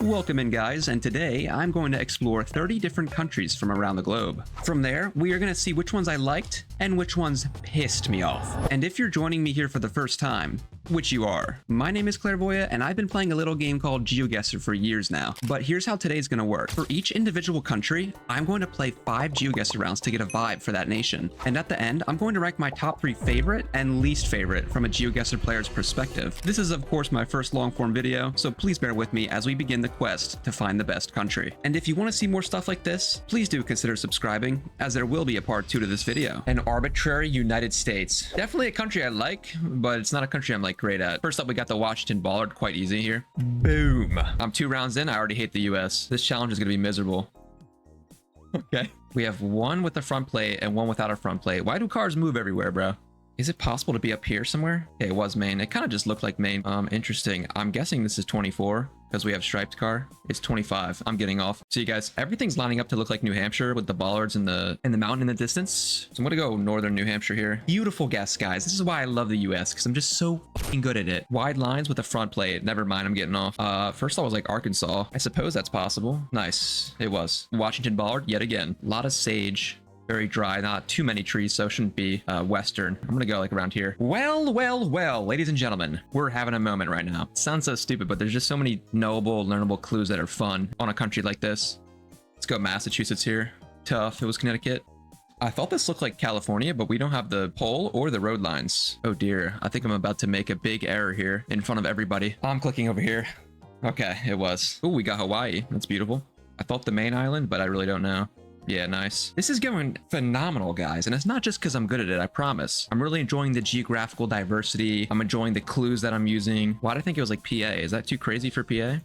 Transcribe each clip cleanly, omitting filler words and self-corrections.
Welcome in, guys, and today I'm going to explore 30 different countries from around the globe. From there, we are going to see which ones I liked and which ones pissed me off. And if you're joining me here for the first time, which you are, my name is Clairvoya, and I've been playing a little game called Geoguessr for years now. But here's how today's going to work. For each individual country, I'm going to play 5 Geoguessr rounds to get a vibe for that nation. And at the end, I'm going to rank my top 3 favorite and least favorite from a Geoguessr player's perspective. This is, of course, my first long-form video, so please bear with me as we begin the quest to find the best country. And if you want to see more stuff like this, please do consider subscribing, as there will be a part 2 to this video. An arbitrary United States. Definitely a country I like, but it's not a country I'm like great at. First up, we got the Washington Bollard, quite easy here. Boom. I'm 2 rounds in, I already hate the US. This challenge is gonna be miserable. Okay. We have one with a front plate and one without a front plate. Why do cars move everywhere, bro? Is it possible to be up here somewhere? Okay, it was Maine. It kind of just looked like Maine. Interesting. I'm guessing this is 24 because we have striped car. It's 25. I'm getting off. So you guys, everything's lining up to look like New Hampshire with the bollards and the mountain in the distance. So I'm gonna go northern New Hampshire here. Beautiful guess, guys. This is why I love the US, because I'm just so fucking good at it. Wide lines with a front plate. Never mind, I'm getting off. First I was like Arkansas. I suppose that's possible. Nice. It was. Washington Bollard yet again. A lot of sage. Very dry, not too many trees, so it shouldn't be western. I'm gonna go like around here. Well, ladies and gentlemen, we're having a moment right now. It sounds so stupid, but there's just so many knowable, learnable clues that are fun on a country like this. Let's go Massachusetts here. Tough, it was Connecticut. I thought this looked like California, but we don't have the pole or the road lines. Oh dear, I think I'm about to make a big error here in front of everybody. I'm clicking over here. Okay, it was. Oh, we got Hawaii. That's beautiful. I thought the main island, but I really don't know. Yeah, nice. This is going phenomenal, guys, and it's not just because I'm good at it, I promise. I'm really enjoying the geographical diversity. I'm enjoying the clues that I'm using. Why do I think it was like PA? Is that too crazy for PA?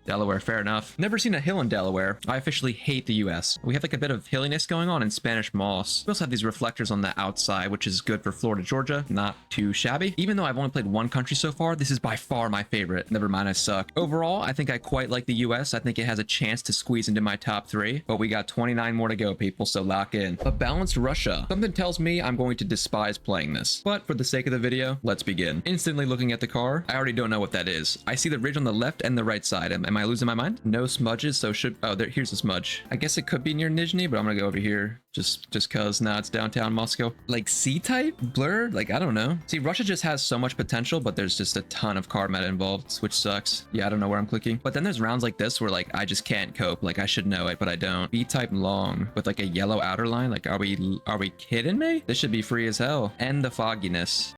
Delaware, fair enough. Never seen a hill in Delaware. I officially hate the US. We have like a bit of hilliness going on in Spanish moss. We also have these reflectors on the outside, which is good for Florida, Georgia. Not too shabby. Even though I've only played one country so far, this is by far my favorite. Never mind, I suck. Overall, I think I quite like the US. I think it has a chance to squeeze into my top 3, but we got 29 more to go, people, so lock in. A balanced Russia. Something tells me I'm going to despise playing this, but for the sake of the video, let's begin. Instantly looking at the car, I already don't know what that is. I see the ridge on the left and the right side. Am I losing my mind? No smudges, so here's a smudge. I guess it could be near Nizhny, but I'm gonna go over here just cause now it's downtown Moscow. Like C-type? Blurred? Like, I don't know. See, Russia just has so much potential, but there's just a ton of car meta involved, which sucks. Yeah, I don't know where I'm clicking. But then there's rounds like this where like I just can't cope. Like I should know it, but I don't. B-type long with like a yellow outer line. Like, are we kidding me? This should be free as hell. And the fogginess.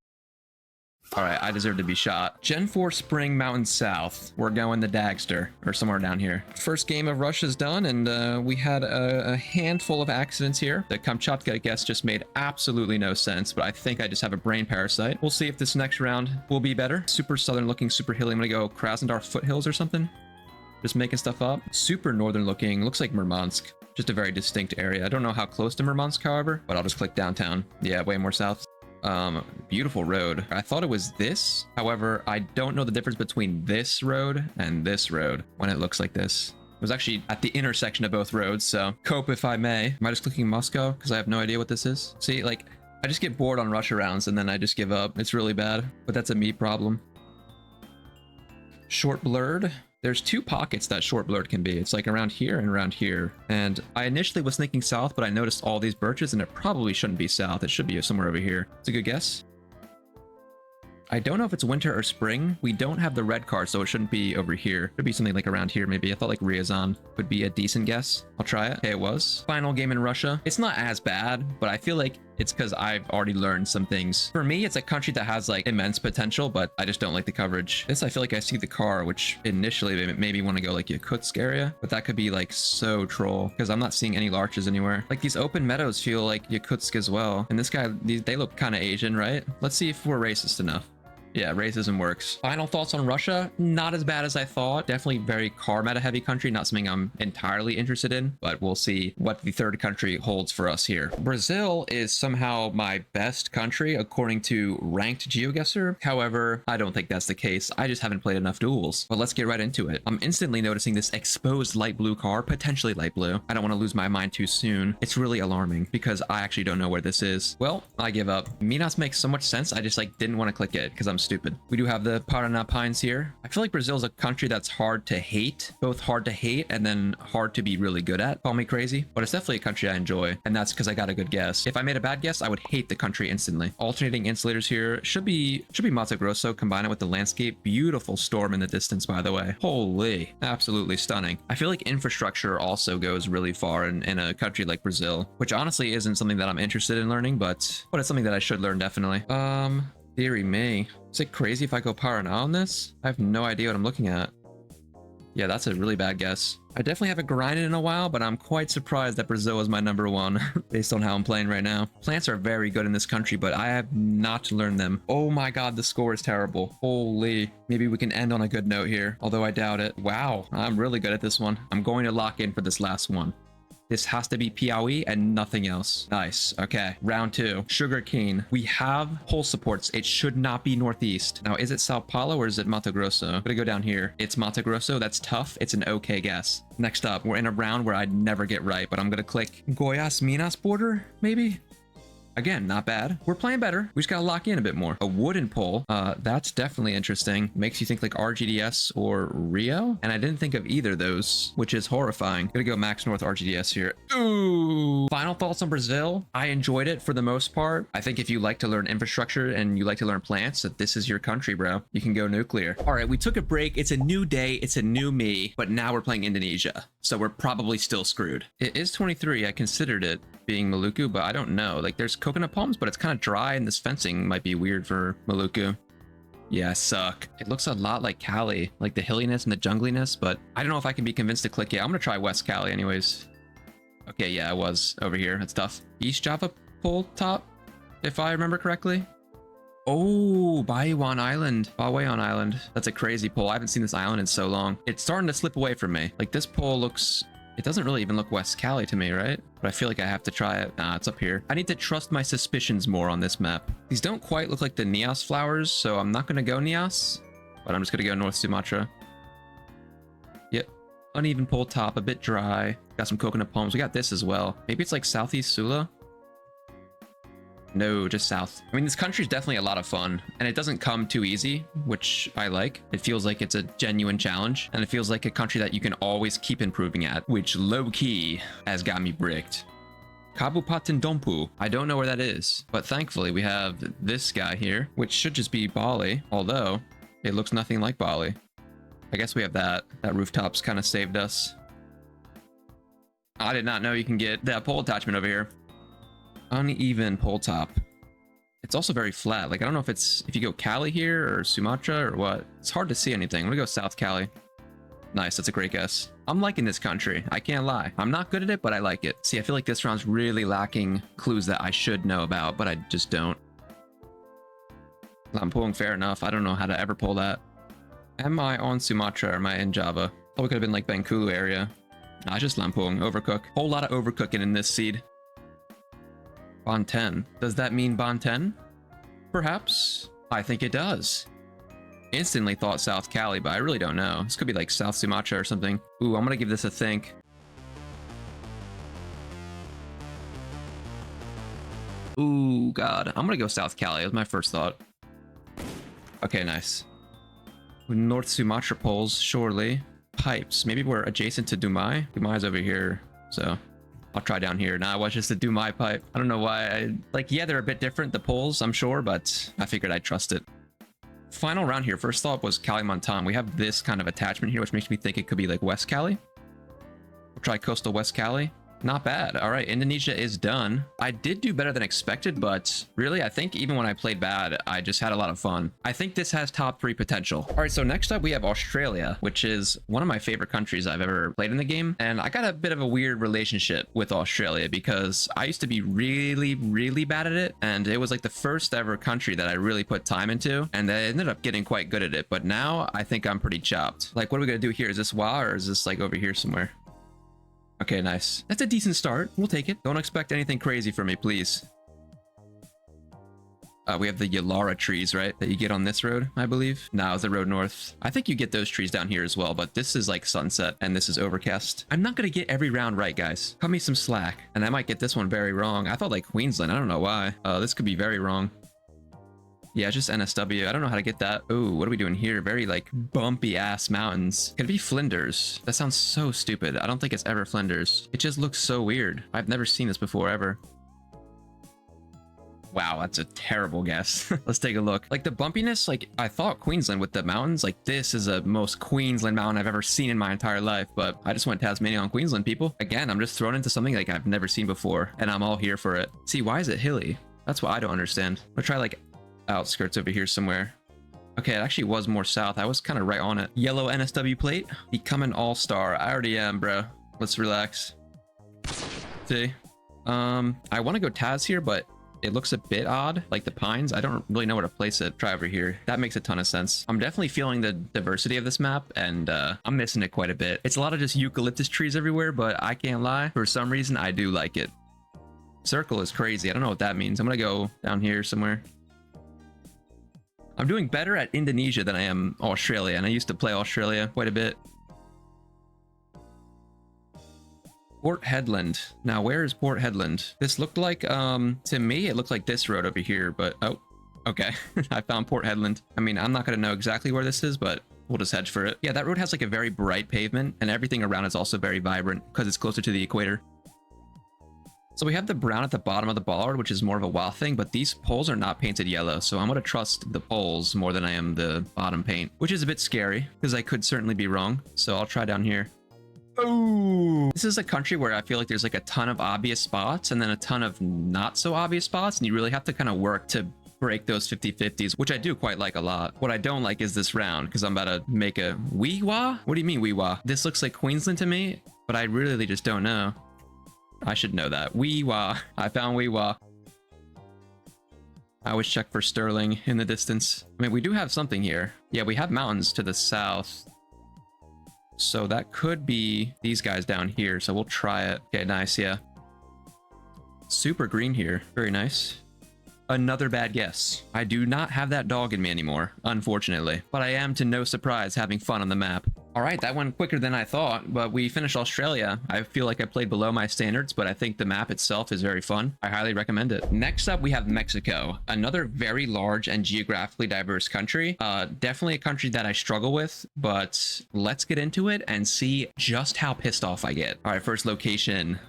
All right, I deserve to be shot. Gen 4 Spring Mountain South. We're going to Dagster, or somewhere down here. First game of Russia's done, and we had a handful of accidents here. The Kamchatka guess just made absolutely no sense, but I think I just have a brain parasite. We'll see if this next round will be better. Super southern looking, super hilly. I'm gonna go Krasnodar foothills or something. Just making stuff up. Super northern looking, looks like Murmansk. Just a very distinct area. I don't know how close to Murmansk, however, but I'll just click downtown. Yeah, way more south. Beautiful road. I thought it was this. However, I don't know the difference between this road and this road when it looks like this. It was actually at the intersection of both roads, so cope if I may. Am I just clicking Moscow because I have no idea what this is? See, like, I just get bored on Russia rounds and then I just give up. It's really bad, but that's a me problem. Short blurred. There's 2 pockets that short blurred can be. It's like around here and around here. And I initially was thinking south, but I noticed all these birches and it probably shouldn't be south. It should be somewhere over here. It's a good guess. I don't know if it's winter or spring. We don't have the red car, so it shouldn't be over here. It could be something like around here, maybe. I thought like Ryazan would be a decent guess. I'll try it. Okay, it was. Final game in Russia. It's not as bad, but I feel like it's because I've already learned some things. For me, it's a country that has like immense potential, but I just don't like the coverage. This, I feel like I see the car, which initially made me want to go like Yakutsk area, but that could be like so troll because I'm not seeing any larches anywhere. Like these open meadows feel like Yakutsk as well. And this guy, they look kind of Asian, right? Let's see if we're racist enough. Yeah, racism works. Final thoughts on Russia? Not as bad as I thought. Definitely very car meta heavy country. Not something I'm entirely interested in, but we'll see what the third country holds for us here. Brazil is somehow my best country according to ranked Geoguessr. However, I don't think that's the case. I just haven't played enough duels. But let's get right into it. I'm instantly noticing this exposed light blue car, potentially light blue. I don't want to lose my mind too soon. It's really alarming because I actually don't know where this is. Well, I give up. Minas makes so much sense. I just like didn't want to click it because I'm stupid. We do have the Paraná Pines here. I feel like Brazil is a country that's hard to hate, both hard to hate and then hard to be really good at. Call me crazy, but it's definitely a country I enjoy, and that's because I got a good guess. If I made a bad guess, I would hate the country instantly. Alternating insulators here should be Mato Grosso. Combine it with the landscape. Beautiful storm in the distance, by the way. Holy, absolutely stunning. I feel like infrastructure also goes really far in a country like Brazil, which honestly isn't something that I'm interested in learning, but it's something that I should learn definitely. Theory me. Is it crazy if I go Paraná on this? I have no idea what I'm looking at. Yeah, that's a really bad guess. I definitely haven't grinded in a while, but I'm quite surprised that Brazil is my number one based on how I'm playing right now. Plants are very good in this country, but I have not learned them. Oh my god, the score is terrible. Holy. Maybe we can end on a good note here, although I doubt it. Wow, I'm really good at this one. I'm going to lock in for this last one. This has to be Piauí and nothing else. Nice. Okay. Round 2. Sugarcane. We have pole supports. It should not be northeast. Now, is it Sao Paulo or is it Mato Grosso? I'm gonna go down here. It's Mato Grosso. That's tough. It's an okay guess. Next up, we're in a round where I'd never get right, but I'm gonna click Goiás Minas border, maybe? Again, not bad. We're playing better. We just gotta lock in a bit more. A wooden pole. That's definitely interesting. Makes you think like RGDS or Rio. And I didn't think of either of those, which is horrifying. Gonna go Max North RGDS here. Ooh. Final thoughts on Brazil. I enjoyed it for the most part. I think if you like to learn infrastructure and you like to learn plants, that this is your country, bro. You can go nuclear. All right, we took a break. It's a new day. It's a new me. But now we're playing Indonesia. So we're probably still screwed. It is 23. I considered it being Maluku, but I don't know. Like there's coconut palms, but it's kind of dry and this fencing might be weird for Maluku. Yeah, suck. It looks a lot like Cali, like the hilliness and the jungliness, but I don't know if I can be convinced to click it. I'm gonna try West Cali anyways. Okay, yeah, I was over here. That's tough. East Java pole top, if I remember correctly. Oh, Baiwan Island. Baweon Island. That's a crazy pole. I haven't seen this island in so long. It's starting to slip away from me. Like this pole looks... It doesn't really even look West Cali to me, right? But I feel like I have to try it. Nah, it's up here. I need to trust my suspicions more on this map. These don't quite look like the Nias flowers, so I'm not going to go Nias, but I'm just going to go North Sumatra. Yep. Uneven pole top, a bit dry. Got some coconut palms. We got this as well. Maybe it's like Southeast Sula? No, just south. I mean, this country is definitely a lot of fun, and it doesn't come too easy, which I like. It feels like it's a genuine challenge, and it feels like a country that you can always keep improving at, which low-key has got me bricked. Kabupaten Dompu. I don't know where that is, but thankfully we have this guy here, which should just be Bali, although it looks nothing like Bali. I guess we have that. That rooftop's kind of saved us. I did not know you can get that pole attachment over here. Uneven pole top. It's also very flat. Like I don't know if you go Cali here or Sumatra or what. It's hard to see anything. I'm gonna go South Cali. Nice, that's a great guess. I'm liking this country. I can't lie. I'm not good at it, but I like it. See, I feel like this round's really lacking clues that I should know about, but I just don't. I'm pulling fair enough. I don't know how to ever pull that. Am I on Sumatra or am I in Java? Oh, we could have been like Bengkulu area. Nah, just Lampung, overcook. Whole lot of overcooking in this seed. Banten. Does that mean Banten? Perhaps. I think it does. Instantly thought South Cali, but I really don't know. This could be like South Sumatra or something. Ooh, I'm gonna give this a think. Ooh, God. I'm gonna go South Cali. That was my first thought. Okay, nice. North Sumatra poles, surely. Pipes. Maybe we're adjacent to Dumai. Dumai's over here, so... I'll try down here. Nah, it was just a Dumai pipe. I don't know why. Yeah, they're a bit different, the poles, I'm sure, but I figured I'd trust it. Final round here. First thought was Kalimantan. We have this kind of attachment here, which makes me think it could be like West Cali. We'll try coastal West Cali. Not bad. All right, Indonesia is done. I did do better than expected, but really, I think even when I played bad, I just had a lot of fun. I think this has top 3 potential. All right, so next up we have Australia, which is one of my favorite countries I've ever played in the game. And I got a bit of a weird relationship with Australia because I used to be really, really bad at it. And it was like the first ever country that I really put time into. And I ended up getting quite good at it. But now I think I'm pretty chopped. Like, what are we gonna do here? Is this WoW or is this like over here somewhere? Okay, nice. That's a decent start. We'll take it. Don't expect anything crazy from me, please. We have the Yalara trees, right? That you get on this road, I believe. Now it's the road north. I think you get those trees down here as well, but this is like sunset and this is overcast. I'm not gonna get every round right, guys. Cut me some slack. And I might get this one very wrong. I thought like Queensland. I don't know why. This could be very wrong. Yeah, it's just NSW. I don't know how to get that. Oh, what are we doing here? Very like bumpy ass mountains. Could it be Flinders? That sounds so stupid. I don't think it's ever Flinders. It just looks so weird. I've never seen this before ever. Wow, that's a terrible guess. Let's take a look. Like the bumpiness, like I thought Queensland with the mountains, like this is the most Queensland mountain I've ever seen in my entire life, but I just went Tasmania on Queensland, people. Again, I'm just thrown into something like I've never seen before, and I'm all here for it. See, why is it hilly? That's what I don't understand. I'll try like outskirts over here somewhere. Okay, it actually was more south. I was kind of right on it. Yellow NSW plate. Become an all-star. I already am, bro. Let's relax. See? I want to go Taz here, but it looks a bit odd, like the pines. I don't really know where to place it. Try over here. That makes a ton of sense. I'm definitely feeling the diversity of this map, and I'm missing it quite a bit. It's a lot of just eucalyptus trees everywhere, but I can't lie. For some reason, I do like it. Circle is crazy. I don't know what that means. I'm gonna go down here somewhere. I'm doing better at Indonesia than I am Australia, and I used to play Australia quite a bit. Port Hedland. Now, where is Port Hedland? This looked like, to me, it looked like this road over here, but, oh, okay. I found Port Hedland. I mean, I'm not going to know exactly where this is, but we'll just hedge for it. Yeah, that road has like a very bright pavement, and everything around is also very vibrant because it's closer to the equator. So we have the brown at the bottom of the bollard, which is more of a wow thing, but these poles are not painted yellow, so I'm going to trust the poles more than I am the bottom paint, which is a bit scary because I could certainly be wrong. So I'll try down here. Oh, this is a country where I feel like there's like a ton of obvious spots and then a ton of not so obvious spots, and you really have to kind of work to break those 50-50s, which I do quite like a lot. What I don't like is this round, because I'm about to make a wee-wah? What do you mean wee-wah? This looks like Queensland to me, but I really just don't know. I should know that. Wee-wah. I found wee-wah. I always check for Sterling in the distance. I mean, we do have something here. Yeah, we have mountains to the south. So that could be these guys down here. So we'll try it. Okay, nice, yeah. Super green here. Very nice. Another bad guess. I do not have that dog in me anymore, unfortunately. But I am, to no surprise, having fun on the map. All right, that went quicker than I thought, but we finished Australia. I feel like I played below my standards, but I think the map itself is very fun. I highly recommend it. Next up, we have Mexico, another very large and geographically diverse country. Definitely a country that I struggle with, but let's get into it and see just how pissed off I get. All right, first location.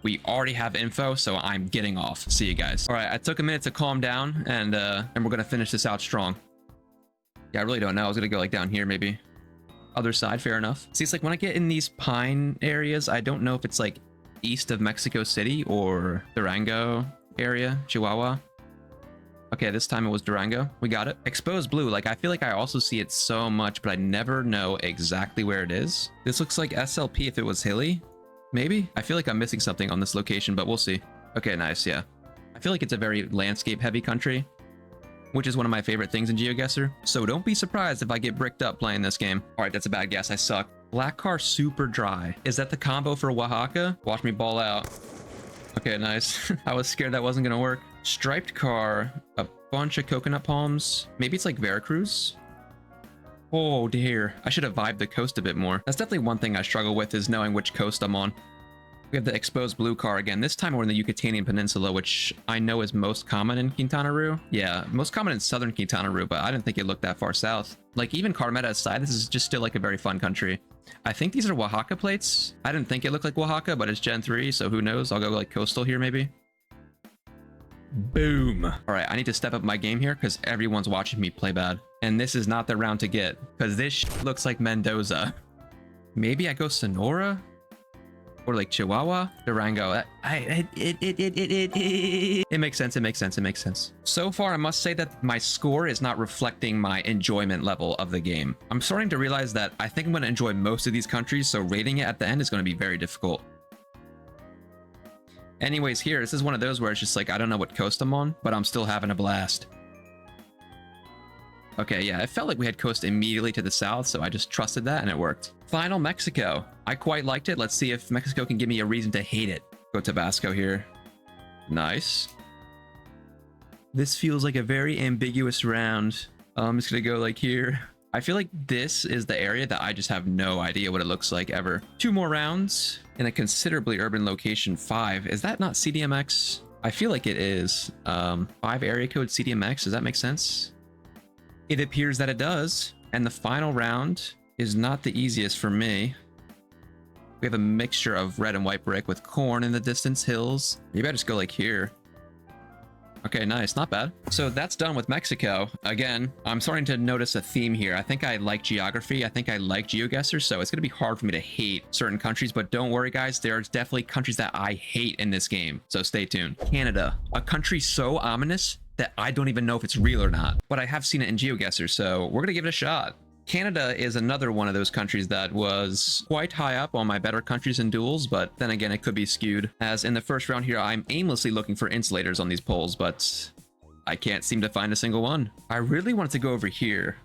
We already have info, so I'm getting off. See you guys. All right, I took a minute to calm down, and we're gonna finish this out strong. Yeah, I really don't know. I was gonna go like down here, maybe. Other side, fair enough. See, it's like when I get in these pine areas, I don't know if it's like east of Mexico City or Durango area, Chihuahua. Okay, this time it was Durango. We got it. Exposed blue. Like, I feel like I also see it so much, but I never know exactly where it is. This looks like SLP if it was hilly. Maybe? I feel like I'm missing something on this location, but we'll see. Okay, nice, yeah. I feel like it's a very landscape-heavy country, which is one of my favorite things in Geoguessr. So don't be surprised if I get bricked up playing this game. All right, that's a bad guess. I suck. Black car super dry. Is that the combo for Oaxaca? Watch me ball out. Okay, nice. I was scared that wasn't gonna work. Striped car, a bunch of coconut palms. Maybe it's like Veracruz? Oh dear, I should have vibed the coast a bit more. That's definitely one thing I struggle with, is knowing which coast I'm on. We have the exposed blue car again. This time we're in the Yucatanian Peninsula, which I know is most common in Quintana Roo. Yeah, most common in southern Quintana Roo, but I didn't think it looked that far south. Like, even Carmeta aside, this is just still like a very fun country. I think these are Oaxaca plates. I didn't think it looked like Oaxaca, but it's Gen 3, so who knows? I'll go like coastal here maybe. Boom. All right, I need to step up my game here because everyone's watching me play bad. And this is not the round to get, because this looks like Mendoza. Maybe I go Sonora? Or like Chihuahua? Durango. It makes sense, it makes sense, it makes sense. So far, I must say that my score is not reflecting my enjoyment level of the game. I'm starting to realize that I think I'm going to enjoy most of these countries, so rating it at the end is going to be very difficult. Anyways, here, this is one of those where it's just like, I don't know what coast I'm on, but I'm still having a blast. Okay, yeah, it felt like we had coast immediately to the south, so I just trusted that and it worked. Final Mexico. I quite liked it. Let's see if Mexico can give me a reason to hate it. Go Tabasco here. Nice. This feels like a very ambiguous round. I'm just gonna go like here. I feel like this is the area that I just have no idea what it looks like ever. 2 more rounds in a considerably urban location. 5. Is that not CDMX? I feel like it is. 5 area code CDMX, does that make sense? It appears that it does. And the final round is not the easiest for me. We have a mixture of red and white brick with corn in the distance, hills. Maybe I just go like here. Okay, nice, not bad. So that's done with Mexico. Again, I'm starting to notice a theme here. I think I like geography. I think I like Geoguessr, so it's gonna be hard for me to hate certain countries, but don't worry guys, there's definitely countries that I hate in this game, so stay tuned. Canada, a country so ominous that I don't even know if it's real or not, but I have seen it in Geoguessr, so we're gonna give it a shot. Canada is another one of those countries that was quite high up on my better countries in duels, but then again, it could be skewed. As in the first round here, I'm aimlessly looking for insulators on these poles, but I can't seem to find a single one. I really wanted to go over here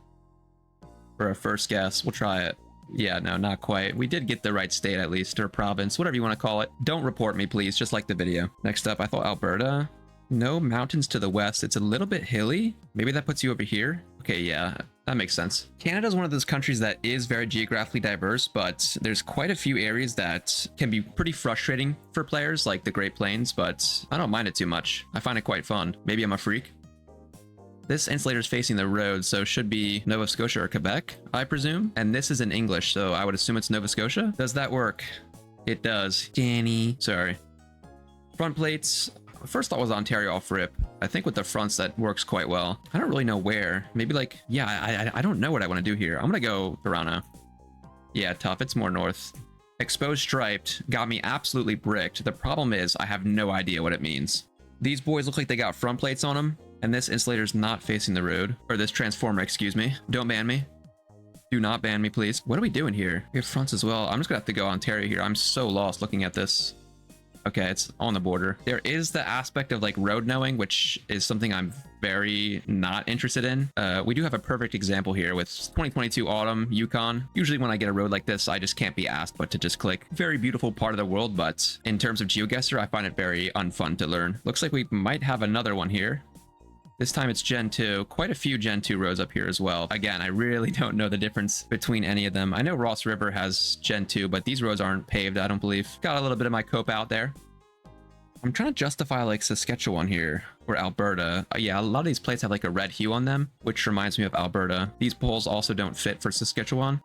for a first guess. We'll try it. Yeah, no, not quite. We did get the right state at least, or province, whatever you want to call it. Don't report me, please, just like the video. Next up, I thought Alberta. No mountains to the west. It's a little bit hilly. Maybe that puts you over here. Okay, yeah, that makes sense. Canada is one of those countries that is very geographically diverse, but there's quite a few areas that can be pretty frustrating for players, like the Great Plains, but I don't mind it too much. I find it quite fun. Maybe I'm a freak. This insulator is facing the road, so it should be Nova Scotia or Quebec, I presume. And this is in English, so I would assume it's Nova Scotia. Does that work? It does. Danny. Sorry. Front plates. First thought was Ontario off rip. I think with the fronts that works quite well. I don't really know where. Maybe like, yeah, I don't know what I want to do here. I'm gonna go Toronto. Yeah, tough. It's more north. Exposed striped got me absolutely bricked. The problem is I have no idea what it means. These boys look like they got front plates on them, and this insulator's not facing the road. Or this transformer, excuse me. Don't ban me. Do not ban me, please. What are we doing here? We have fronts as well. I'm just gonna have to go Ontario here. I'm so lost looking at this. Okay, it's on the border. There is the aspect of like road knowing, which is something I'm very not interested in. We do have a perfect example here with 2022 autumn Yukon. Usually when I get a road like this, I just can't be asked but to just click. Very beautiful part of the world, but in terms of Geoguessr, I find it very unfun to learn. Looks like we might have another one here. This time it's Gen 2. Quite a few Gen 2 roads up here as well. Again, I really don't know the difference between any of them. I know Ross River has Gen 2, but these roads aren't paved, I don't believe. Got a little bit of my cope out there. I'm trying to justify like Saskatchewan here, or Alberta. Yeah, a lot of these plates have like a red hue on them, which reminds me of Alberta. These poles also don't fit for Saskatchewan.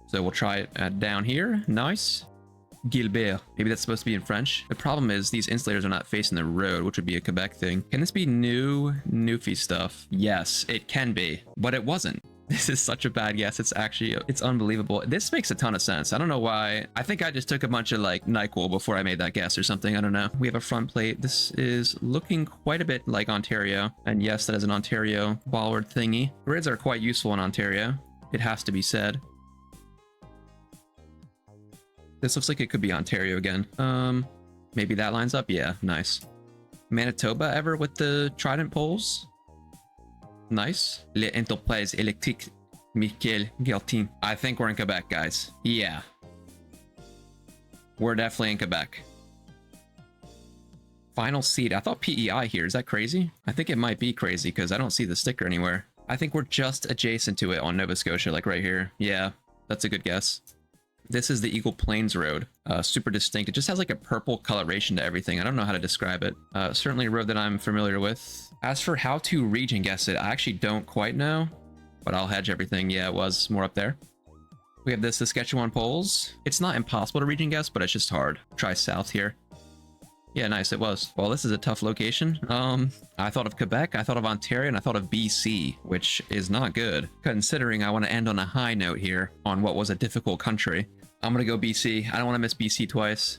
So we'll try it down here. Nice. Gilbert. Maybe that's supposed to be in French. The problem is these insulators are not facing the road, which would be a Quebec thing. Can this be Newfie stuff? Yes, it can be, but it wasn't. This is such a bad guess. It's unbelievable. This makes a ton of sense. I don't know why. I think I just took a bunch of like NyQuil before I made that guess or something. I don't know. We have a front plate. This is looking quite a bit like Ontario. And yes, that is an Ontario bollard thingy. Grids are quite useful in Ontario. It has to be said. This looks like it could be Ontario again. Maybe that lines up. Yeah, nice. Manitoba ever with the trident poles? Nice. Les Entreprises Électriques Michael Geltin. I think we're in Quebec, guys. Yeah. We're definitely in Quebec. Final seed. I thought PEI here. Is that crazy? I think it might be crazy because I don't see the sticker anywhere. I think we're just adjacent to it on Nova Scotia, like right here. Yeah, that's a good guess. This is the Eagle Plains Road. Super distinct. It just has like a purple coloration to everything. I don't know how to describe it. Certainly a road that I'm familiar with. As for how to region guess it, I actually don't quite know, but I'll hedge everything. Yeah, it was more up there. We have the Saskatchewan poles. It's not impossible to region guess, but it's just hard. Try south here. Yeah, nice, it was. Well, this is a tough location. I thought of Quebec, I thought of Ontario, and I thought of BC, which is not good, considering I want to end on a high note here on what was a difficult country. I'm gonna go BC. I don't want to miss BC twice.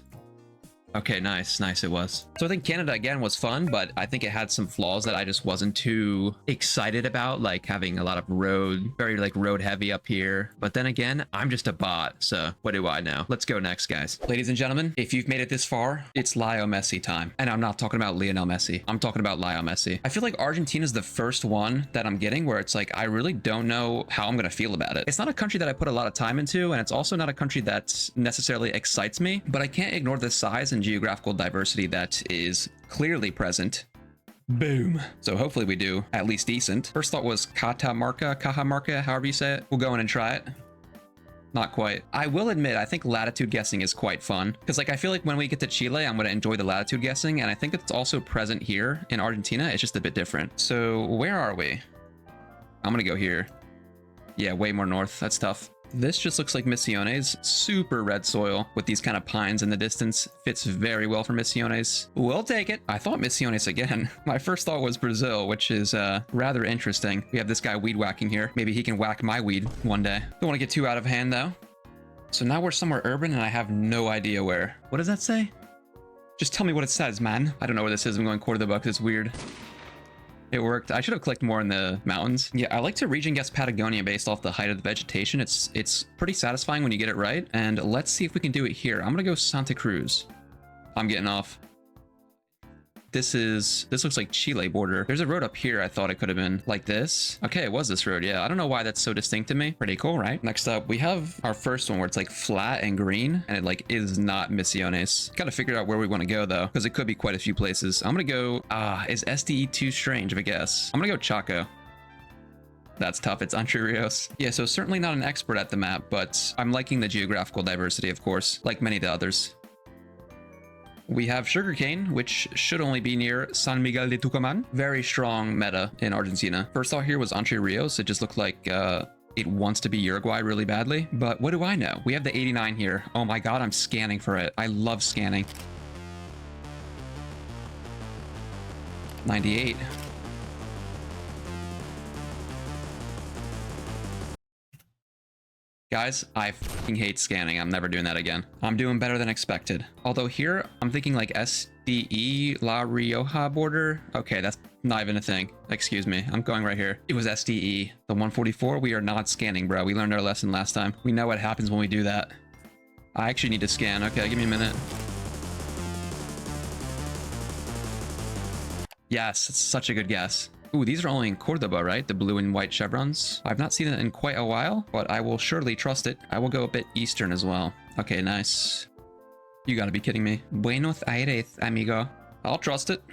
Okay, nice, nice it was. So I think Canada again was fun, but I think it had some flaws that I just wasn't too excited about, like having a lot of road, very like road heavy up here. But then again, I'm just a bot, so what do I know? Let's go next, guys. Ladies and gentlemen, if you've made it this far, it's Lionel Messi time. And I'm not talking about Lionel Messi. I'm talking about Lionel Messi. I feel like Argentina is the first one that I'm getting where it's like, I really don't know how I'm gonna feel about it. It's not a country that I put a lot of time into, and it's also not a country that necessarily excites me, but I can't ignore the size and geographical diversity that is clearly present. Boom. So hopefully we do at least decent. First thought was Cajamarca, however you say it. We'll go in and try it. Not quite. I will admit, I think latitude guessing is quite fun. Because like, I feel like when we get to Chile, I'm going to enjoy the latitude guessing. And I think it's also present here in Argentina. It's just a bit different. So where are we? I'm going to go here. Yeah, way more north. That's tough. This just looks like Misiones. Super red soil with these kind of pines in the distance. Fits very well for Misiones. We'll take it. I thought Misiones again. My first thought was Brazil, which is rather interesting. We have this guy weed whacking here. Maybe he can whack my weed one day. Don't want to get too out of hand though. So now we're somewhere urban and I have no idea where. What does that say? Just tell me what it says, man. I don't know where this is. I'm going Cordoba because it's weird. It worked. I should have clicked more in the mountains. Yeah, I like to region guess Patagonia based off the height of the vegetation. It's pretty satisfying when you get it right. And let's see if we can do it here. I'm gonna go Santa Cruz. I'm getting off. This looks like Chile border. There's a road up here I thought it could have been like this. Okay, it was this road. Yeah, I don't know why that's so distinct to me. Pretty cool, right? Next up, we have our first one where it's like flat and green and it like is not Misiones. Gotta figure out where we want to go though, because it could be quite a few places. I'm gonna go, is SDE too strange of a guess? I'm gonna go Chaco. That's tough. It's Entre Rios. Yeah, so certainly not an expert at the map, but I'm liking the geographical diversity, of course, like many of the others. We have sugarcane, which should only be near San Miguel de Tucumán. Very strong meta in Argentina. First thought here was Entre Rios. It just looked like it wants to be Uruguay really badly. But what do I know? We have the 89 here. Oh my god, I'm scanning for it. I love scanning. 98. Guys, I fucking hate scanning. I'm never doing that again. I'm doing better than expected. Although here, I'm thinking like SDE, La Rioja border. Okay, that's not even a thing. Excuse me. I'm going right here. It was SDE. The 144, we are not scanning, bro. We learned our lesson last time. We know what happens when we do that. I actually need to scan. Okay, give me a minute. Yes, it's such a good guess. Ooh, these are only in Cordoba, right? The blue and white chevrons. I've not seen it in quite a while, but I will surely trust it. I will go a bit eastern as well. Okay, nice. You gotta be kidding me. Buenos Aires, amigo. I'll trust it.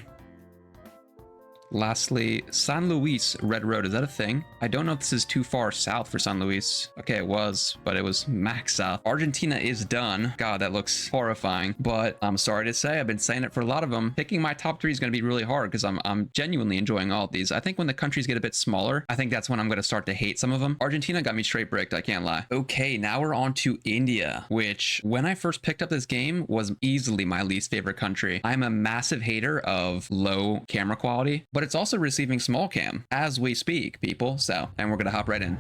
Lastly, San Luis Red Road. Is that a thing? I don't know if this is too far south for San Luis. Okay, it was, but it was max south. Argentina is done. God, that looks horrifying. But I'm sorry to say, I've been saying it for a lot of them. Picking my top 3 is going to be really hard because I'm genuinely enjoying all of these. I think when the countries get a bit smaller, I think that's when I'm going to start to hate some of them. Argentina got me straight bricked, I can't lie. Okay, now we're on to India, which when I first picked up this game was easily my least favorite country. I'm a massive hater of low camera quality, but it's also receiving small cam as we speak, people. So, and we're gonna hop right in.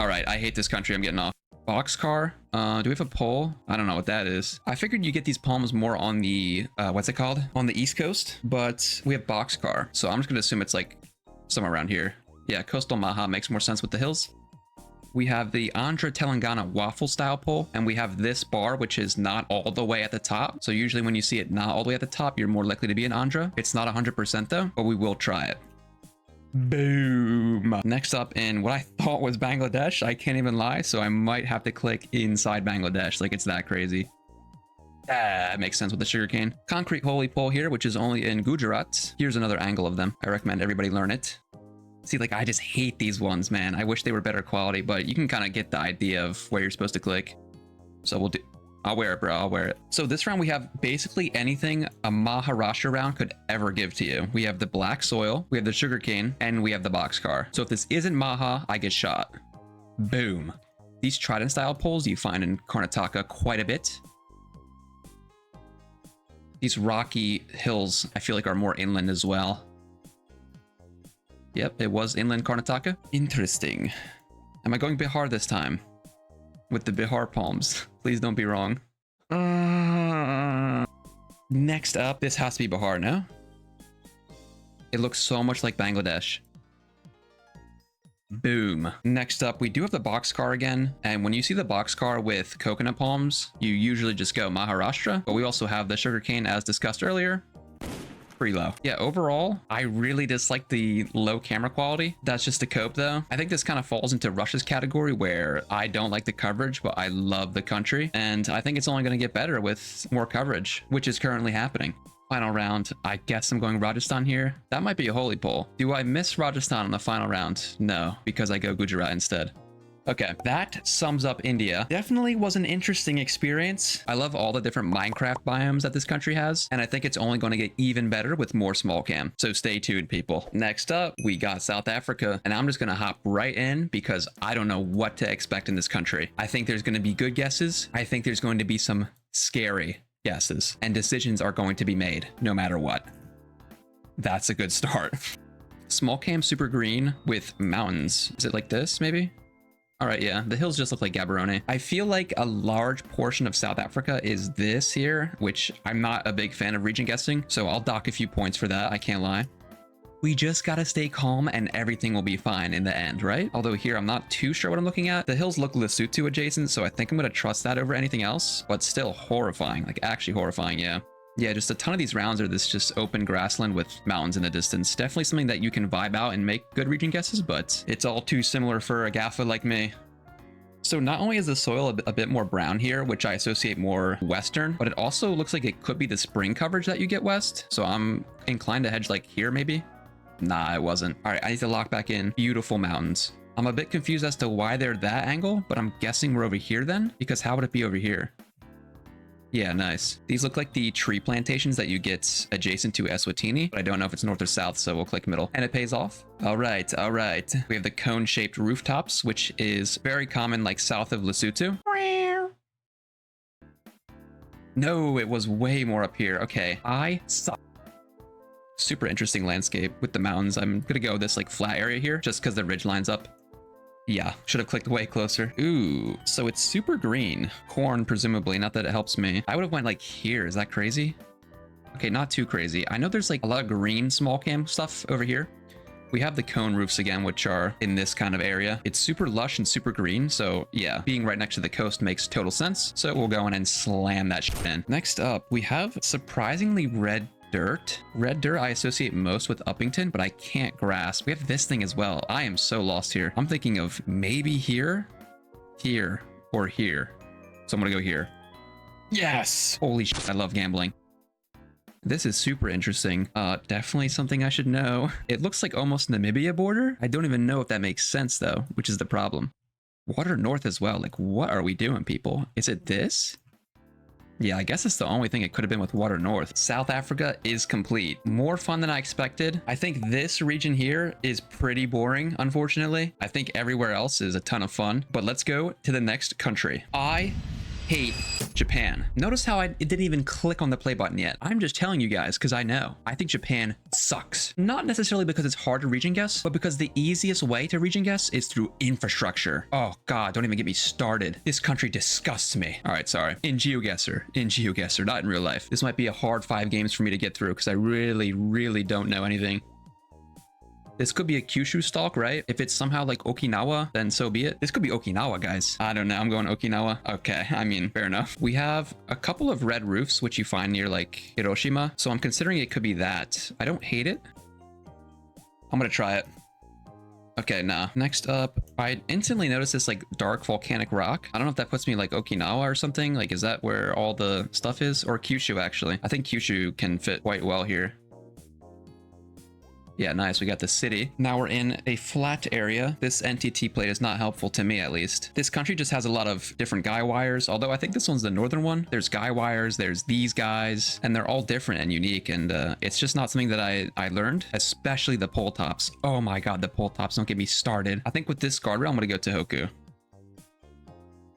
All right, I hate this country. I'm getting off. Boxcar. Do we have a pole? I don't know what that is. I figured you get these palms more on the what's it called? On the East Coast, but we have Boxcar. So I'm just gonna assume it's like somewhere around here. Yeah, coastal Maha makes more sense with the hills. We have the Andhra Telangana waffle style pole, and we have this bar, which is not all the way at the top. So usually when you see it not all the way at the top, you're more likely to be an Andhra. It's not 100% though, but we will try it. Boom. Next up in what I thought was Bangladesh, I can't even lie, so I might have to click inside Bangladesh, like it's that crazy. It makes sense with the sugarcane. Concrete holy pole here, which is only in Gujarat. Here's another angle of them. I recommend everybody learn it. See, like, I just hate these ones, man. I wish they were better quality, but you can kind of get the idea of where you're supposed to click. So we'll do... I'll wear it, bro. I'll wear it. So this round, we have basically anything a Maharashtra round could ever give to you. We have the black soil, we have the sugarcane, and we have the boxcar. So if this isn't Maha, I get shot. Boom. These trident-style poles you find in Karnataka quite a bit. These rocky hills, I feel like, are more inland as well. Yep, it was inland Karnataka. Interesting. Am I going Bihar this time? With the Bihar palms. Please don't be wrong. Next up, this has to be Bihar, no? It looks so much like Bangladesh. Boom. Next up, we do have the boxcar again. And when you see the boxcar with coconut palms, you usually just go Maharashtra. But we also have the sugarcane as discussed earlier. Pretty low. Yeah, overall, I really dislike the low camera quality. That's just to cope though. I think this kind of falls into Russia's category where I don't like the coverage, but I love the country. And I think it's only going to get better with more coverage, which is currently happening. Final round, I guess I'm going Rajasthan here. That might be a holy pole. Do I miss Rajasthan on the final round? No, because I go Gujarat instead. Okay, that sums up India. Definitely was an interesting experience. I love all the different Minecraft biomes that this country has, and I think it's only going to get even better with more small cam. So stay tuned, people. Next up, we got South Africa, and I'm just going to hop right in because I don't know what to expect in this country. I think there's going to be good guesses. I think there's going to be some scary guesses, and decisions are going to be made no matter what. That's a good start. Small cam super green with mountains. Is it like this, maybe? All right, yeah, the hills just look like Gaborone. I feel like a large portion of South Africa is this here, which I'm not a big fan of region guessing, so I'll dock a few points for that, I can't lie. We just gotta stay calm and everything will be fine in the end, right? Although here, I'm not too sure what I'm looking at. The hills look Lesotho adjacent, so I think I'm gonna trust that over anything else, but still horrifying, like actually horrifying, yeah. Yeah, just a ton of these rounds are this just open grassland with mountains in the distance. Definitely something that you can vibe out and make good region guesses, but it's all too similar for a gaffer like me. So not only is the soil a bit more brown here, which I associate more western, but it also looks like it could be the spring coverage that you get west. So I'm inclined to hedge like here maybe. Nah, it wasn't. All right, I need to lock back in. Beautiful mountains. I'm a bit confused as to why they're that angle, but I'm guessing we're over here then, because how would it be over here? Yeah, nice. These look like the tree plantations that you get adjacent to Eswatini, but I don't know if it's north or south, so we'll click middle. And it pays off. All right, all right. We have the cone-shaped rooftops, which is very common like south of Lesotho. No, it was way more up here. Okay, I suck. Super interesting landscape with the mountains. I'm gonna go this like flat area here just because the ridge lines up. Yeah, should have clicked way closer. Ooh, so it's super green. Corn, presumably, not that it helps me. I would have went like here, is that crazy? Okay, not too crazy. I know there's like a lot of green small cam stuff over here. We have the cone roofs again, which are in this kind of area. It's super lush and super green, so yeah, being right next to the coast makes total sense. So we'll go in and slam that shit in. Next up, we have surprisingly red dirt. Red dirt I associate most with Uppington, but I can't grasp. We have this thing as well. I am so lost here. I'm thinking of maybe here, here, or here. So I'm gonna go here. Yes! Holy shit, I love gambling. This is super interesting. Definitely something I should know. It looks like almost Namibia border. I don't even know if that makes sense though, which is the problem. Water north as well. Like, what are we doing, people? Is it this? Yeah, I guess it's the only thing it could have been with water north. South Africa is complete. More fun than I expected. I think this region here is pretty boring, unfortunately. I think everywhere else is a ton of fun. But let's go to the next country. I hate Japan. Notice how it didn't even click on the play button yet. I'm just telling you guys because I know. I think Japan sucks. Not necessarily because it's hard to region guess, but because the easiest way to region guess is through infrastructure. Oh God, don't even get me started. This country disgusts me. All right, sorry. In Geoguessr, not in real life. This might be a hard 5 games for me to get through because I really don't know anything. This could be a Kyushu stalk, right? If it's somehow like Okinawa, then so be it. This could be Okinawa, guys. I don't know. I'm going Okinawa. Okay, I mean, fair enough. We have a couple of red roofs, which you find near like Hiroshima. So I'm considering it could be that. I don't hate it. I'm gonna try it. Okay, nah. Next up, I instantly noticed this like dark volcanic rock. I don't know if that puts me like Okinawa or something. Like, is that where all the stuff is? Or Kyushu, actually. I think Kyushu can fit quite well here. Yeah, nice. We got the city. Now we're in a flat area. This NTT plate is not helpful to me, at least. This country just has a lot of different guy wires, although I think this one's the northern one. There's guy wires, there's these guys, and they're all different and unique, and it's just not something that I learned, especially the pole tops. Oh my God, the pole tops, don't get me started. I think with this guardrail, I'm gonna go Tohoku.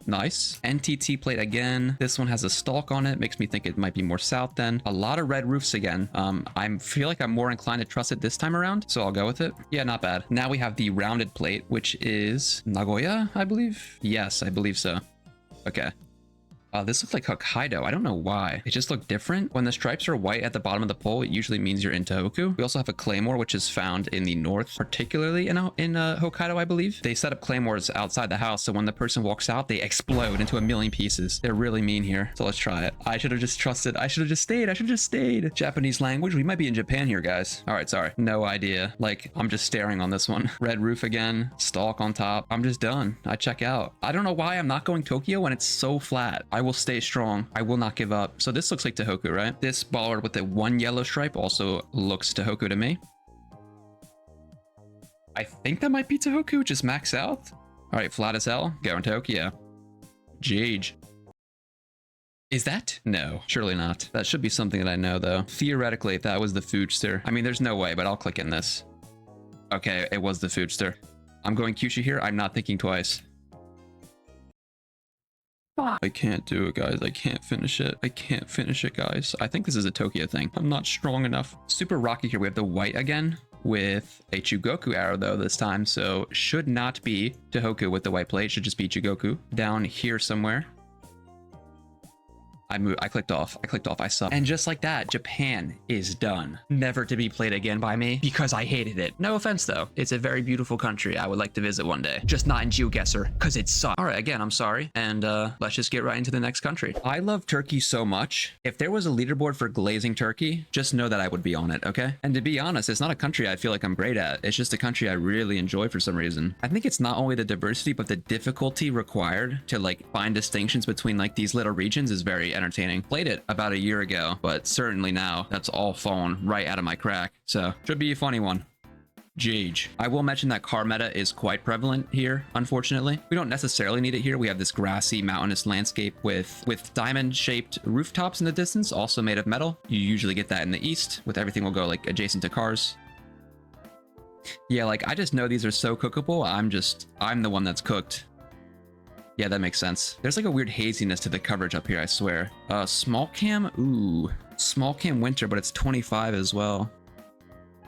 Nice. NTT plate again. This one has a stalk on it. Makes me think it might be more south then. A lot of red roofs again. I feel like I'm more inclined to trust it this time around, so I'll go with it. Yeah, not bad. Now we have the rounded plate, which is Nagoya, I believe. Yes, I believe so. Okay. This looks like Hokkaido. I don't know why. It just looked different. When the stripes are white at the bottom of the pole, it usually means you're in Tohoku. We also have a claymore, which is found in the north, particularly in Hokkaido, I believe. They set up claymores outside the house, so when the person walks out, they explode into a million pieces. They're really mean here. So let's try it. I should have just trusted. I should have just stayed. I should have just stayed. Japanese language. We might be in Japan here, guys. All right, sorry. No idea. Like, I'm just staring on this one. Red roof again. Stalk on top. I'm just done. I check out. I don't know why I'm not going Tokyo when it's so flat. I will stay strong. I will not give up. So this looks like Tohoku, right? This bollard with the one yellow stripe also looks Tohoku to me. I think that might be Tohoku, just max out. All right, flat as hell. Going Tokyo. Jeej. Is that? No, surely not. That should be something that I know, though. Theoretically, if that was the Foodster. I mean, there's no way, but I'll click in this. Okay, it was the Foodster. I'm going Kyushu here. I'm not thinking twice. I can't do it, guys. I can't finish it. I can't finish it, guys. I think this is a Tokyo thing. I'm not strong enough. Super rocky here. We have the white again with a Chugoku arrow, though, this time. So should not be Tohoku with the white plate. Should just be Chugoku. Down here somewhere. I clicked off. I suck. And just like that, Japan is done. Never to be played again by me because I hated it. No offense though. It's a very beautiful country. I would like to visit one day. Just not in Geoguessr because it sucks. All right, again, I'm sorry. And let's just get right into the next country. I love Turkey so much. If there was a leaderboard for glazing Turkey, just know that I would be on it, okay? And to be honest, it's not a country I feel like I'm great at. It's just a country I really enjoy for some reason. I think it's not only the diversity, but the difficulty required to like find distinctions between like these little regions is very entertaining. Played it about a year ago, but certainly now that's all fallen right out of my crack. So should be a funny one. Jeej. I will mention that car meta is quite prevalent here, unfortunately. We don't necessarily need it here. We have this grassy mountainous landscape with diamond-shaped rooftops in the distance, also made of metal. You usually get that in the east, with everything will go like adjacent to cars. Yeah, like I just know these are so cookable. I'm the one that's cooked. Yeah, that makes sense. There's like a weird haziness to the coverage up here, I swear. Small cam? Ooh. Small cam winter, but it's 25 as well.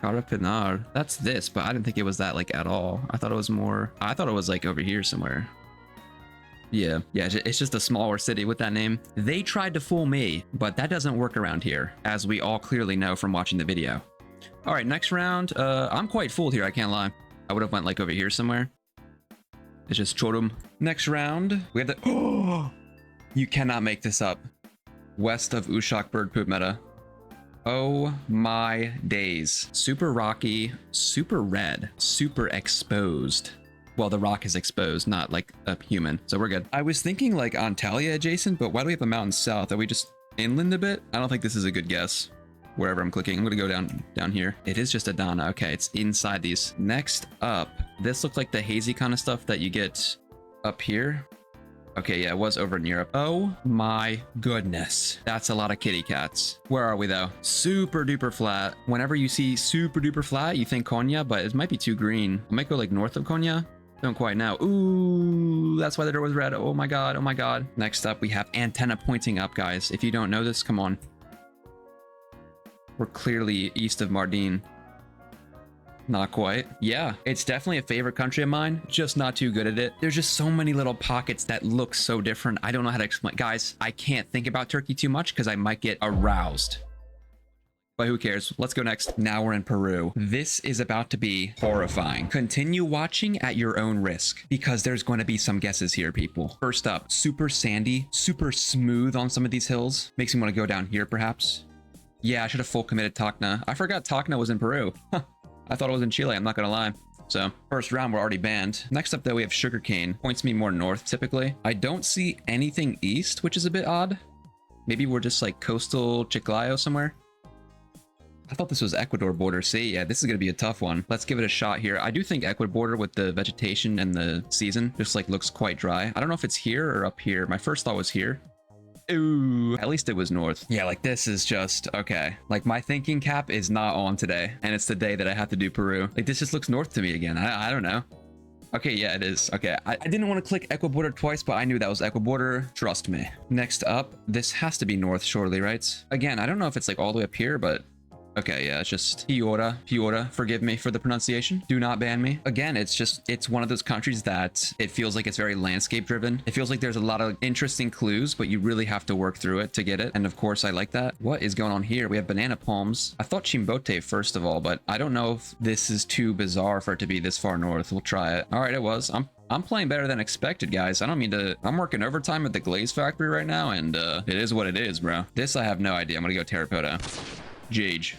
Carapinar. That's this, but I didn't think it was that like at all. I thought it was more... I thought it was like over here somewhere. Yeah, it's just a smaller city with that name. They tried to fool me, but that doesn't work around here, as we all clearly know from watching the video. All right, next round. I'm quite fooled here, I can't lie. I would have went like over here somewhere. It's just Chorum. Next round, we have the... Oh! You cannot make this up. West of Ushak bird poop meta. Oh my days. Super rocky, super red, super exposed. Well, the rock is exposed, not like a human, so we're good. I was thinking like Antalya adjacent, but why do we have a mountain south? Are we just inland a bit? I don't think this is a good guess. Wherever I'm clicking, I'm gonna go down here. It is just Adana. Okay, it's inside these. Next up, this looks like the hazy kind of stuff that you get up here. Okay, yeah, it was over in Europe. Oh my goodness. That's a lot of kitty cats. Where are we though? Super duper flat. Whenever you see super duper flat, you think Konya, but it might be too green. I might go like north of Konya. Don't quite know. Ooh, that's why the door was red. Oh my god, oh my god. Next up, we have antenna pointing up, guys. If you don't know this, come on. We're clearly east of Mardin. Not quite. Yeah, it's definitely a favorite country of mine, just not too good at it. There's just so many little pockets that look so different. I don't know how to explain. Guys, I can't think about Turkey too much because I might get aroused. But who cares? Let's go next. Now we're in Peru. This is about to be horrifying. Continue watching at your own risk because there's going to be some guesses here, people. First up, super sandy, super smooth on some of these hills. Makes me want to go down here, perhaps. Yeah, I should have full committed Tacna. I forgot Tacna was in Peru. Huh. I thought it was in Chile, I'm not gonna lie. So, first round, we're already banned. Next up, though, we have sugarcane. Points me more north, typically. I don't see anything east, which is a bit odd. Maybe we're just like coastal Chiclayo somewhere. I thought this was Ecuador border. See, yeah, this is gonna be a tough one. Let's give it a shot here. I do think Ecuador border with the vegetation and the season just like looks quite dry. I don't know if it's here or up here. My first thought was here. Ooh, at least it was north. Yeah, like this is just okay. Like my thinking cap is not on today, and it's the day that I have to do Peru. Like this just looks north to me again. I don't know. Okay, yeah, it is. Okay, I didn't want to click Ecuador twice, but I knew that was Ecuador. Trust me. Next up, this has to be north surely, right? Again, I don't know if it's like all the way up here, but okay, yeah, it's just Piora, forgive me for the pronunciation. Do not ban me. Again, it's one of those countries that it feels like it's very landscape driven. It feels like there's a lot of interesting clues, but you really have to work through it to get it. And of course, I like that. What is going on here? We have banana palms. I thought Chimbote first of all, but I don't know if this is too bizarre for it to be this far north. We'll try it. All right, it was. I'm playing better than expected, guys. I don't mean to... I'm working overtime at the glaze factory right now, and it is what it is, bro. This, I have no idea. I'm gonna go terracotta. Jeej.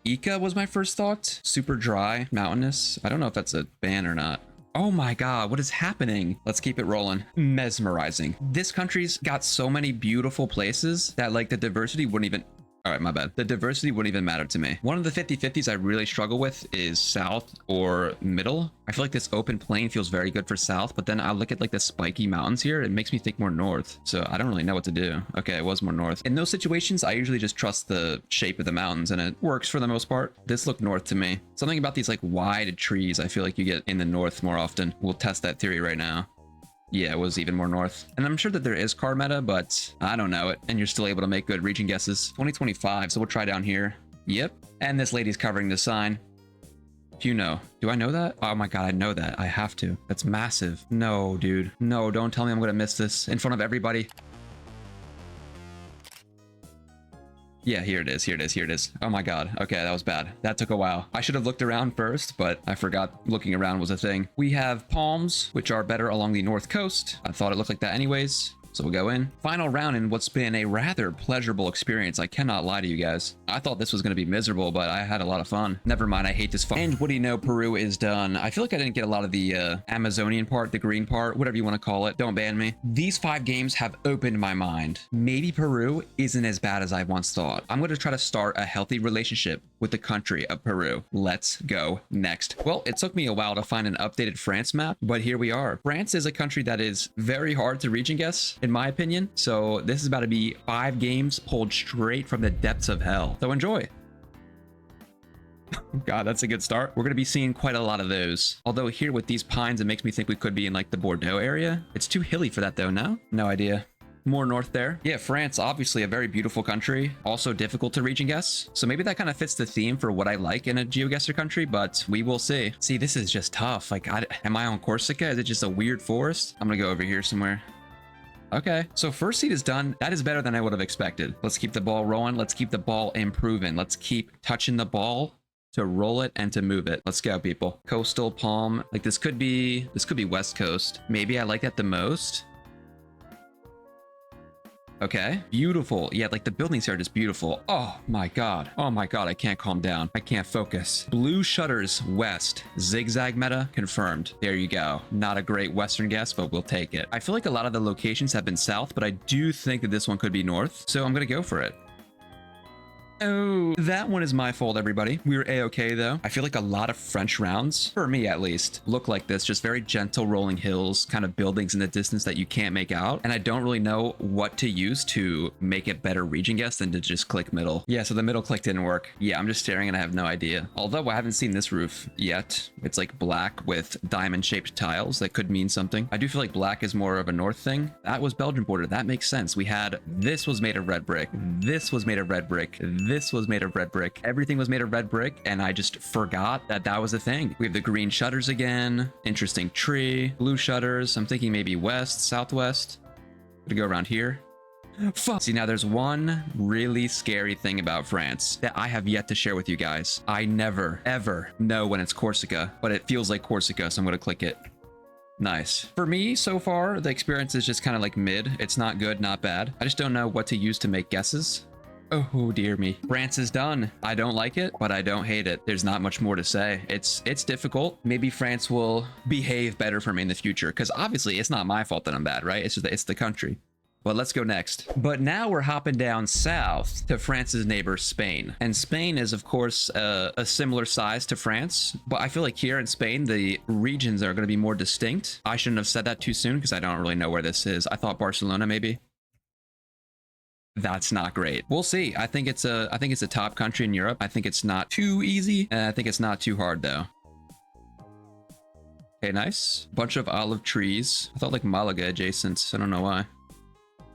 Ica was my first thought. Super dry, mountainous. I don't know if that's a ban or not. Oh my god, what is happening? Let's keep it rolling. Mesmerizing. This country's got so many beautiful places that like the diversity wouldn't even... All right, my bad. The diversity wouldn't even matter to me. One of the 50-50s I really struggle with is south or middle. I feel like this open plain feels very good for south, but then I look at like the spiky mountains here. It makes me think more north. So I don't really know what to do. Okay, it was more north. In those situations, I usually just trust the shape of the mountains and it works for the most part. This looked north to me. Something about these like wide trees I feel like you get in the north more often. We'll test that theory right now. Yeah, it was even more north. And I'm sure that there is car meta, but I don't know it. And you're still able to make good region guesses. 2025, so we'll try down here. Yep. And this lady's covering the sign. You know. Do I know that? Oh my god, I know that. I have to. That's massive. No, dude. No, don't tell me I'm gonna miss this in front of everybody. Yeah, here it is. Here it is. Here it is. Oh my god. Okay, that was bad. That took a while. I should have looked around first, but I forgot looking around was a thing. We have palms, which are better along the north coast. I thought it looked like that anyways. So we'll go in. Final round in what's been a rather pleasurable experience. I cannot lie to you guys. I thought this was going to be miserable, but I had a lot of fun. Never mind, I hate this fun. And what do you know? Peru is done. I feel like I didn't get a lot of the Amazonian part, the green part, whatever you want to call it. Don't ban me. These 5 games have opened my mind. Maybe Peru isn't as bad as I once thought. I'm going to try to start a healthy relationship with the country of Peru. Let's go next. Well, it took me a while to find an updated France map, but here we are. France is a country that is very hard to region guess, in my opinion. So this is about to be 5 games pulled straight from the depths of hell. So enjoy. God, that's a good start. We're going to be seeing quite a lot of those. Although here with these pines, it makes me think we could be in like the Bordeaux area. It's too hilly for that though, no? No idea. More north there. Yeah, France, obviously a very beautiful country. Also difficult to region guess. So maybe that kind of fits the theme for what I like in a Geoguessr country, but we will see. See, this is just tough. Like, am I on Corsica? Is it just a weird forest? I'm going to go over here somewhere. Okay, so first seed is done. That is better than I would have expected. Let's keep the ball rolling. Let's keep the ball improving. Let's keep touching the ball to roll it and to move it. Let's go, people. Coastal palm. Like this could be West Coast. Maybe I like that the most. Okay, beautiful. Yeah, like the buildings here are just beautiful. Oh my god. Oh my god, I can't calm down. I can't focus. Blue shutters west. Zigzag meta confirmed. There you go. Not a great western guess, but we'll take it. I feel like a lot of the locations have been south, but I do think that this one could be north. So I'm gonna go for it. Oh, that one is my fault, everybody. We were a-okay though. I feel like a lot of French rounds, for me at least, look like this. Just very gentle rolling hills, kind of buildings in the distance that you can't make out. And I don't really know what to use to make it better region guess than to just click middle. Yeah, so the middle click didn't work. Yeah, I'm just staring and I have no idea. Although I haven't seen this roof yet. It's like black with diamond shaped tiles. That could mean something. I do feel like black is more of a north thing. That was Belgian border. That makes sense. We had, this was made of red brick. This was made of red brick. This was made of red brick. Everything was made of red brick, and I just forgot that that was a thing. We have the green shutters again. Interesting tree. Blue shutters. I'm thinking maybe west, southwest. Gonna go around here. Fuck. See, now there's one really scary thing about France that I have yet to share with you guys. I never, ever know when it's Corsica, but it feels like Corsica, so I'm gonna click it. Nice. For me, so far, the experience is just kind of like mid. It's not good, not bad. I just don't know what to use to make guesses. Oh dear me. France is done. I don't like it, but I don't hate it. There's not much more to say. It's difficult. Maybe France will behave better for me in the future, because obviously it's not my fault that I'm bad, right? It's just it's the country. But let's go next. But now we're hopping down south to France's neighbor, Spain. And Spain is, of course, a similar size to France. But I feel like here in Spain, the regions are going to be more distinct. I shouldn't have said that too soon because I don't really know where this is. I thought Barcelona, maybe. That's not great. We'll see. I think it's a top country in Europe. I think it's not too easy, and I think it's not too hard though. Okay, nice. Bunch of olive trees. I thought like Malaga adjacent. I don't know why.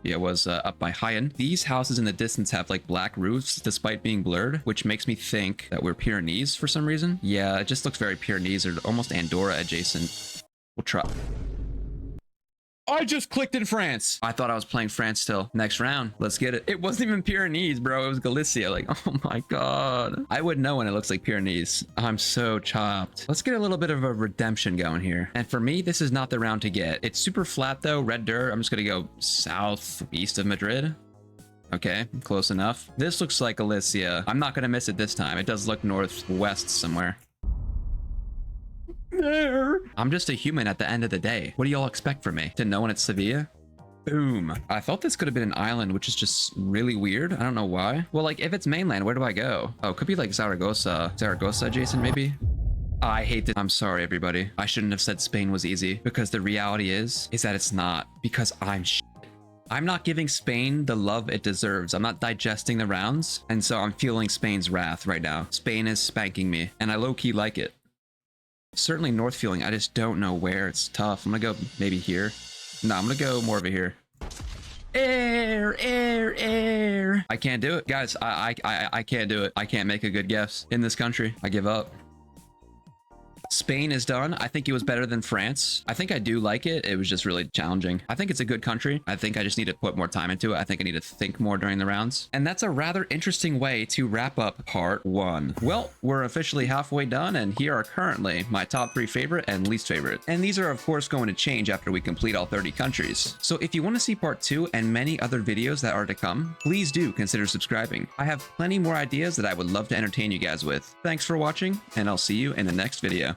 Yeah, it was up by Jaén. These houses in the distance have like black roofs despite being blurred, which makes me think that we're Pyrenees for some reason. Yeah, it just looks very Pyrenees or almost Andorra adjacent. We'll try. I just clicked in France. I thought I was playing France still. Next round. Let's get it. It wasn't even Pyrenees, bro. It was Galicia. Like, oh my God. I would know when it looks like Pyrenees. I'm so chopped. Let's get a little bit of a redemption going here. And for me, this is not the round to get. It's super flat though. Red dirt. I'm just going to go southeast of Madrid. Okay, close enough. This looks like Galicia. I'm not going to miss it this time. It does look northwest somewhere. There. I'm just a human at the end of the day. What do y'all expect from me? To know when it's Sevilla? Boom. I thought this could have been an island, which is just really weird. I don't know why. Well, like, if it's mainland, where do I go? Oh, it could be like Zaragoza. Zaragoza, Jason, maybe? I hate this. I'm sorry, everybody. I shouldn't have said Spain was easy, because the reality is that it's not, because I'm not giving Spain the love it deserves. I'm not digesting the rounds, and so I'm feeling Spain's wrath right now. Spain is spanking me, and I low-key like it. Certainly north feeling. I just don't know where. It's tough. I'm gonna go maybe here. No, I'm gonna go more over here. Air. I can't do it, guys. I can't do it. I can't make a good guess in this country. I give up. Spain is done. I think it was better than France. I think I do like it. It was just really challenging. I think it's a good country. I think I just need to put more time into it. I think I need to think more during the rounds. And that's a rather interesting way to wrap up part 1. Well, we're officially halfway done, and here are currently my top 3 favorite and least favorite. And these are of course going to change after we complete all 30 countries. So if you want to see part 2 and many other videos that are to come, please do consider subscribing. I have plenty more ideas that I would love to entertain you guys with. Thanks for watching, and I'll see you in the next video.